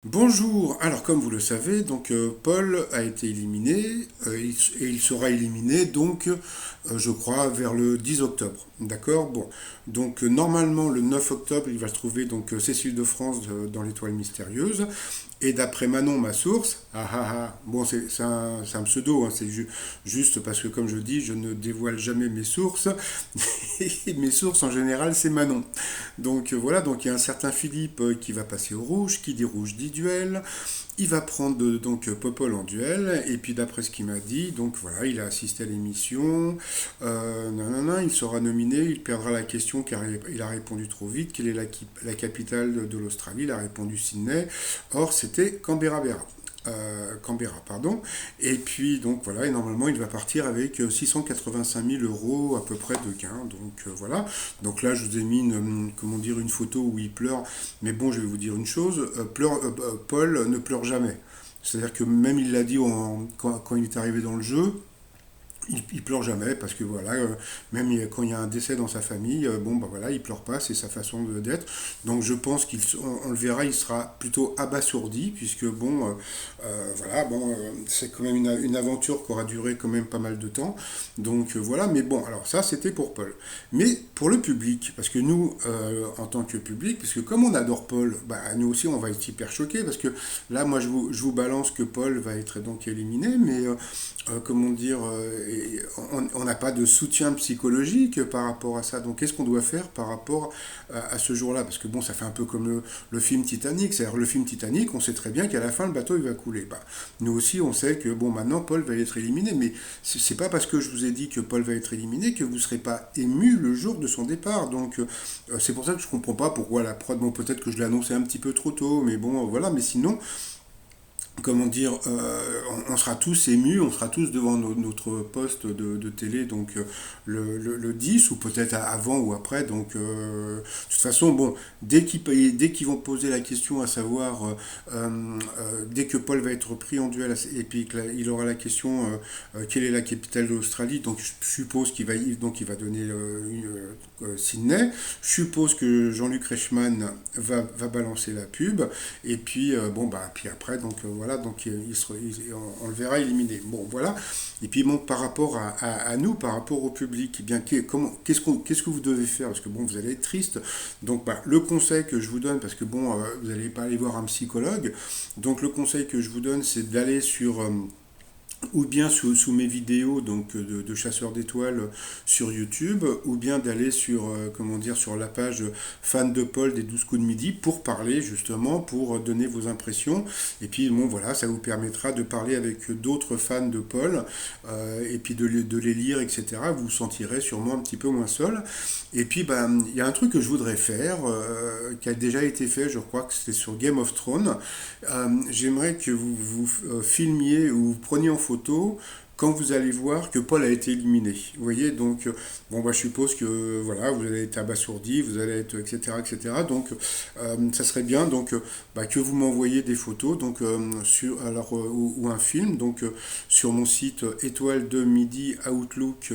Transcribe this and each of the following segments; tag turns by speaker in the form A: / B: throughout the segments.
A: Bonjour, alors comme vous le savez, donc Paul a été éliminé et il sera éliminé donc je crois vers le 10 octobre. D'accord. Bon, donc normalement le 9 octobre il va se trouver donc Cécile de France dans l'étoile mystérieuse. Et d'après Manon, ma source, bon c'est un pseudo, hein, juste parce que comme je dis, je ne dévoile jamais mes sources. Et mes sources en général c'est Manon. Donc voilà, donc il y a un certain Philippe qui va passer au rouge, qui dit rouge dit duel. Il va prendre donc Popol en duel, et puis d'après ce qu'il m'a dit, donc voilà, il a assisté à l'émission, nanana, il sera nominé, il perdra la question car il a répondu trop vite. Quelle est la capitale de l'Australie? Il a répondu Sydney. Or, c'était Canberra, pardon. Et puis, donc voilà, et normalement, il va partir avec 685 000 euros à peu près de gains. Donc voilà. Donc là, je vous ai mis comment dire, une photo où il pleure. Mais bon, je vais vous dire une chose, Paul ne pleure jamais. C'est-à-dire que même il l'a dit quand il est arrivé dans le jeu, il pleure jamais parce que voilà, même quand il y a un décès dans sa famille, bon bah voilà, il pleure pas, c'est sa façon d'être. Donc je pense on le verra, il sera plutôt abasourdi puisque bon, voilà, bon, c'est quand même une aventure qui aura duré quand même pas mal de temps. Donc voilà, mais bon, alors ça c'était pour Paul. Mais pour le public, parce que nous, en tant que public, parce que comme on adore Paul, bah nous aussi on va être hyper choqués parce que là, moi je vous balance que Paul va être donc éliminé, mais comment dire, on n'a pas de soutien psychologique par rapport à ça. Donc qu'est-ce qu'on doit faire par rapport à ce jour-là? Parce que bon, ça fait un peu comme le film Titanic. C'est-à-dire le film Titanic, on sait très bien qu'à la fin, le bateau il va couler. Bah, nous aussi, on sait que bon, maintenant, Paul va être éliminé. Mais c'est pas parce que je vous ai dit que Paul va être éliminé que vous ne serez pas ému le jour de son départ. Donc c'est pour ça que je comprends pas pourquoi la prod, bon, peut-être que je l'ai annoncé un petit peu trop tôt, mais bon, voilà. Mais sinon, comment dire, on sera tous émus, on sera tous devant notre poste de télé, donc le 10, ou peut-être avant ou après. Donc, de toute façon, bon, dès qu'ils vont poser la question, à savoir, dès que Paul va être pris en duel, et puis qu'il aura la question, quelle est la capitale de l'Australie, donc je suppose donc il va donner Sydney. Je suppose que Jean-Luc Reichmann va balancer la pub. Et puis, bon, bah, puis après, donc voilà, donc on le verra éliminé. Bon, voilà. Et puis, bon, par rapport à nous, par rapport au public, eh bien, qu'est-ce que vous devez faire? Parce que, bon, vous allez être triste. Donc, bah, le conseil que je vous donne, parce que, bon, vous n'allez pas aller voir un psychologue. Donc, le conseil que je vous donne, c'est d'aller sur ou bien sous mes vidéos donc de chasseurs d'étoiles sur YouTube, ou bien d'aller sur comment dire, sur la page fan de Paul des 12 coups de midi pour parler justement, pour donner vos impressions. Et puis bon voilà, ça vous permettra de parler avec d'autres fans de Paul, et puis de les lire, etc. Vous vous sentirez sûrement un petit peu moins seul. Et puis ben il y a un truc que je voudrais faire, qui a déjà été fait, je crois que c'était sur Game of Thrones. J'aimerais que vous filmiez ou vous preniez en photo quand vous allez voir que Paul a été éliminé. Vous voyez, donc, bon, bah, je suppose que voilà, vous allez être abasourdi, vous allez être, etc., etc. Donc, ça serait bien donc, bah, que vous m'envoyiez des photos, donc, ou un film, donc, sur mon site étoile de midi outlook.fr,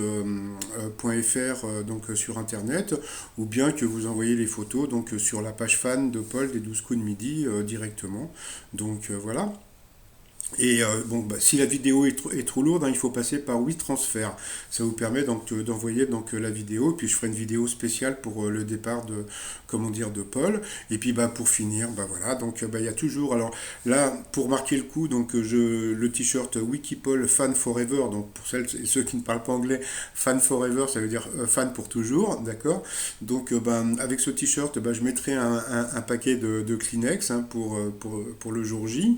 A: donc, sur internet, ou bien que vous envoyez les photos donc, sur la page fan de Paul des 12 coups de midi directement. Donc, voilà. Et bon, bah, si la vidéo est trop lourde, hein, il faut passer par WeTransfer. Ça vous permet donc d'envoyer donc la vidéo, puis je ferai une vidéo spéciale pour le départ de, comment dire, de Paul. Et puis bah pour finir, bah voilà, donc bah il y a toujours, alors là pour marquer le coup, donc le t-shirt Wikipol Fan Forever. Donc pour celles et ceux qui ne parlent pas anglais, Fan Forever, ça veut dire fan pour toujours, d'accord. Donc bah, avec ce t-shirt, bah, je mettrai un paquet de Kleenex, hein, pour le jour J.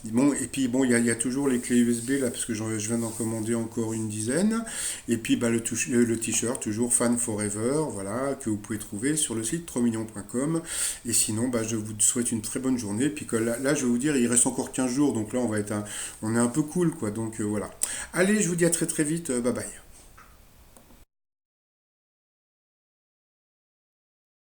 A: Bon, et puis bon, il y a toujours les clés USB là, parce que je viens d'en commander encore une dizaine. Et puis bah, le t-shirt, toujours Fan Forever, voilà, que vous pouvez trouver sur le site 3millions.com. Et sinon, bah, je vous souhaite une très bonne journée. Puis que là, je vais vous dire, il reste encore 15 jours, donc là, on est un peu cool, quoi. Donc voilà. Allez, je vous dis à très très vite. Bye bye.